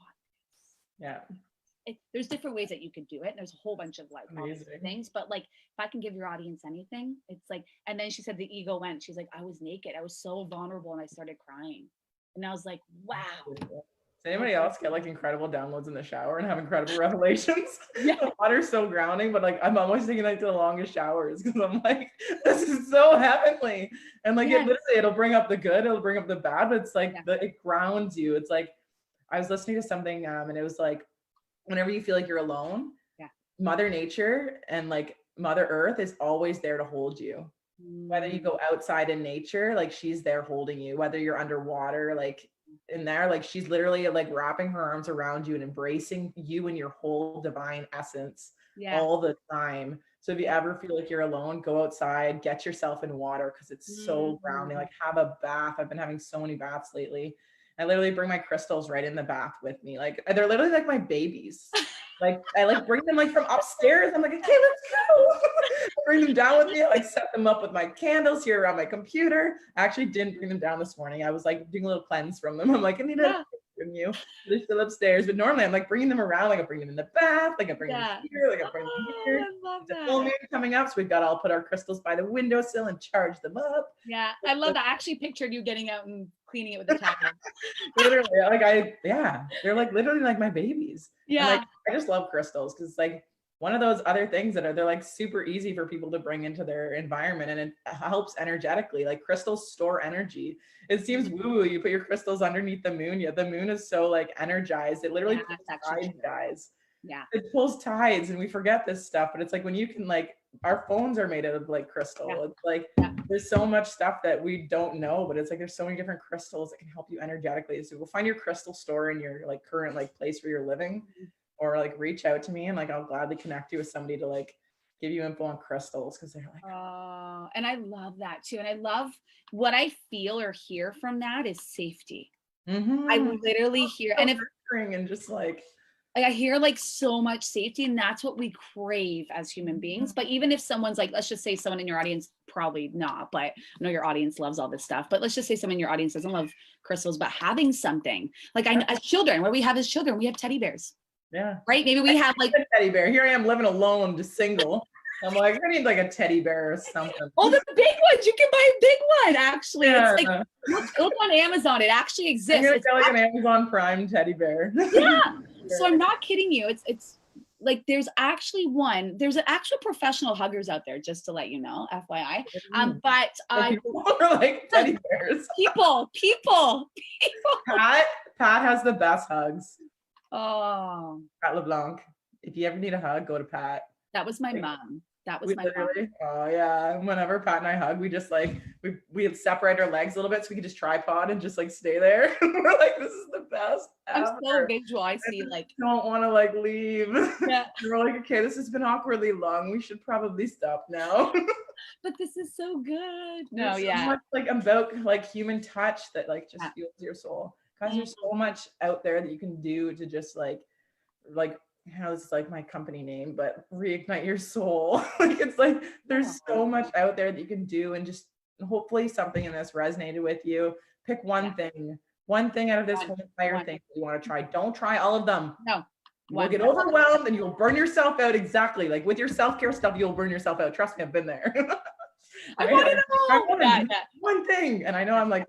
S2: this.
S1: Yeah.
S2: There's different ways that you could do it. And there's a whole bunch of like things, but like, if I can give your audience anything, it's like, and then she said the ego went, she's like, I was naked. I was so vulnerable, and I started crying. And I was like, wow.
S1: Does anybody else get like incredible downloads in the shower and have incredible revelations?
S2: Yeah.
S1: The water's so grounding, but like, I'm always thinking like the longest showers, because I'm like, this is so heavenly. And like, it'll bring up the good, it'll bring up the bad, but it's like, it grounds you. It's like, I was listening to something and it was like, whenever you feel like you're alone, Mother Nature and like Mother Earth is always there to hold you. Whether you go outside in nature, like she's there holding you. Whether you're underwater, like in there, like she's literally like wrapping her arms around you and embracing you and your whole divine essence all the time. So if you ever feel like you're alone, go outside, get yourself in water, because it's so grounding. Like, have a bath. I've been having so many baths lately. I literally bring my crystals right in the bath with me. Like, they're literally like my babies. Like, I like bring them like from upstairs. I'm like, okay, let's go. I bring them down with me. I like set them up with my candles here around my computer. I actually didn't bring them down this morning. I was like doing a little cleanse from them. I'm like, I need a from you. They're still upstairs, but normally I'm like bringing them around. Like, I bring them in the bath. Like, I bring them here. Like, I bring them here.
S2: I love
S1: the full moon coming up, so we've got to all put our crystals by the windowsill and charge them up.
S2: Yeah, I love that. I actually pictured you getting out and cleaning it with the towel.
S1: Literally, like they're like literally like my babies.
S2: Yeah,
S1: and like, I just love crystals, because it's like one of those other things that they're like super easy for people to bring into their environment, and it helps energetically. Like, crystals store energy. It seems woo-woo. You put your crystals underneath the moon. Yeah, the moon is so like energized. It literally pulls tides, guys.
S2: Yeah,
S1: it pulls tides, and we forget this stuff. But it's like, when you can, like, our phones are made out of like crystal. It's like there's so much stuff that we don't know, but it's like there's so many different crystals that can help you energetically. So go find your crystal store in your like current like place where you're living, or like reach out to me, and like I'll gladly connect you with somebody to like give you info on crystals, because they're like,
S2: and I love that too. And I love what I feel or hear from that is safety. I literally hear, and if
S1: and just like
S2: I hear like so much safety, and that's what we crave as human beings. But even if someone's like, let's just say someone in your audience, probably not, but I know your audience loves all this stuff, but let's just say someone in your audience doesn't love crystals, but having something like as children, what we have as children, we have teddy bears.
S1: Yeah.
S2: Right. Maybe we have like
S1: a teddy bear. Here I am living alone, just single. I'm like, I need like a teddy bear or something.
S2: Oh, the big ones. You can buy a big one, actually.
S1: Yeah.
S2: It's like, look on Amazon. It actually
S1: I'm
S2: exists.
S1: gonna
S2: It's
S1: get like an Amazon Prime teddy bear.
S2: yeah. So I'm not kidding you. It's like there's actually one. There's an actual professional huggers out there, just to let you know, FYI. But
S1: People are like teddy bears.
S2: people.
S1: Pat has the best hugs.
S2: Oh,
S1: Pat LeBlanc. If you ever need a hug, go to Pat.
S2: that was my mom. That was
S1: We
S2: my
S1: literally,
S2: mom.
S1: oh yeah. Whenever Pat and I hug, we just like we separate our legs a little bit so we can just tripod and just like stay there. We're like, this is the best ever.
S2: I'm so visual. I see like
S1: Don't want to like leave.
S2: yeah.
S1: We're like, okay, this has been awkwardly long. We should probably stop now.
S2: But this is so good. No,
S1: There's so
S2: yeah.
S1: much, like about like human touch that like just fuels your soul. Guys, there's so much out there that you can do to just like how this is like my company name, but reignite your soul. Like it's like there's so much out there that you can do, and just hopefully something in this resonated with you. Pick one thing out of this whole entire thing that you want to try. Don't try all of them.
S2: No.
S1: You'll get overwhelmed and you'll burn yourself out. Exactly. Like with your self-care stuff, you'll burn yourself out. Trust me, I've been there.
S2: I want to know.
S1: One thing. And I know I'm like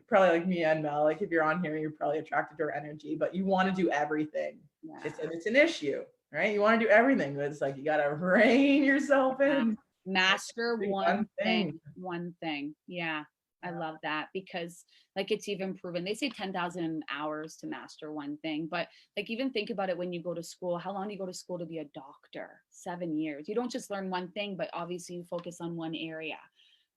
S1: probably like me and Mel, like if you're on here, you're probably attracted to her energy, but you want to do everything. Yeah. It's an issue, right? You want to do everything, but it's like you gotta rein yourself in.
S2: Master one thing. Yeah. I love that, because like it's even proven. They say 10,000 hours to master one thing, but like even think about it when you go to school. How long do you go to school to be a doctor? 7 years. You don't just learn one thing, but obviously you focus on one area,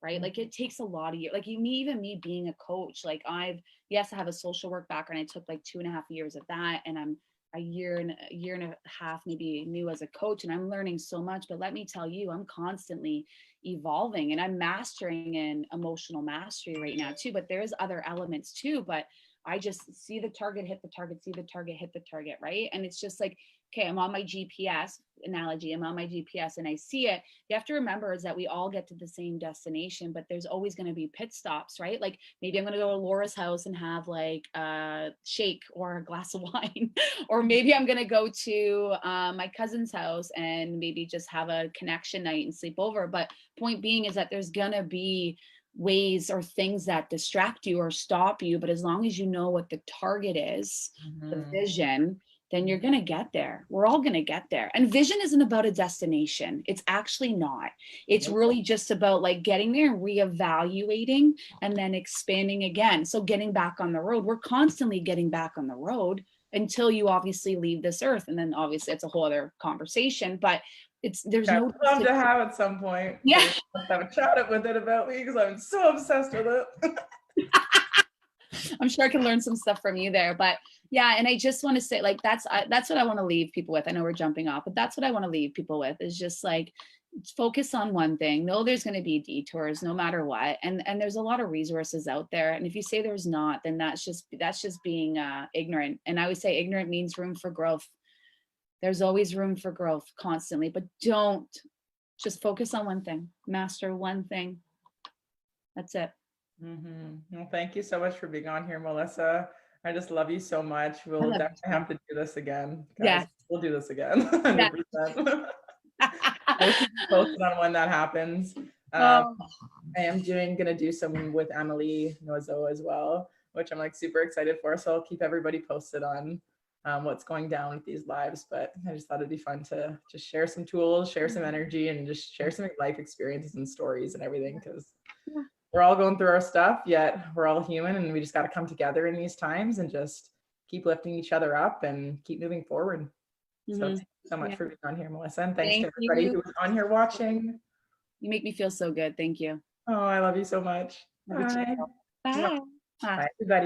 S2: right? Like it takes a lot of years. Like even me being a coach, like I have a social work background. I took like 2.5 years of that, and I'm a year and a half maybe new as a coach, and I'm learning so much. But let me tell you, I'm constantly evolving, and I'm mastering in emotional mastery right now too. But there's other elements too, but I just see the target, hit the target, see the target, hit the target, right? And it's just like, okay, I'm on my GPS analogy. I'm on my GPS and I see it. You have to remember is that we all get to the same destination, but there's always going to be pit stops, right? Like maybe I'm going to go to Laura's house and have like a shake or a glass of wine, or maybe I'm going to go to my cousin's house and maybe just have a connection night and sleep over. But point being is that there's going to be ways or things that distract you or stop you. But as long as you know what the target is, the vision, then you're going to get there. We're all going to get there. And vision isn't about a destination. It's actually not. It's really just about like getting there and reevaluating and then expanding again. So getting back on the road, we're constantly getting back on the road until you obviously leave this earth. And then obviously it's a whole other conversation, but there's no
S1: love to have at some point.
S2: Yeah.
S1: Have a chat with it about me because I'm so obsessed with it.
S2: I'm sure I can learn some stuff from you there, but yeah. And I just want to say like, that's what I want to leave people with. I know we're jumping off, but that's what I want to leave people with is just like, focus on one thing. No, there's going to be detours no matter what. And there's a lot of resources out there. And if you say there's not, then that's just being ignorant. And I would say ignorant means room for growth. There's always room for growth constantly, but don't just focus on one thing, master one thing. That's it.
S1: Well, thank you so much for being on here, Melissa. I just love you so much. We'll definitely have to do this again.
S2: Yeah.
S1: We'll do this again. 100%. We'll keep you posted on when that happens. I am gonna do some with Emily Nozo as well, which I'm like super excited for. So I'll keep everybody posted on what's going down with these lives. But I just thought it'd be fun to just share some tools, share some energy, and just share some life experiences and stories and everything, because we're all going through our stuff, yet we're all human, and we just got to come together in these times and just keep lifting each other up and keep moving forward. So thank you so much for being on here, Melissa, and thanks to everybody who was on here watching.
S2: You make me feel so good. Thank you.
S1: Oh, I love you so much. Bye.
S2: Bye.
S1: Bye, everybody.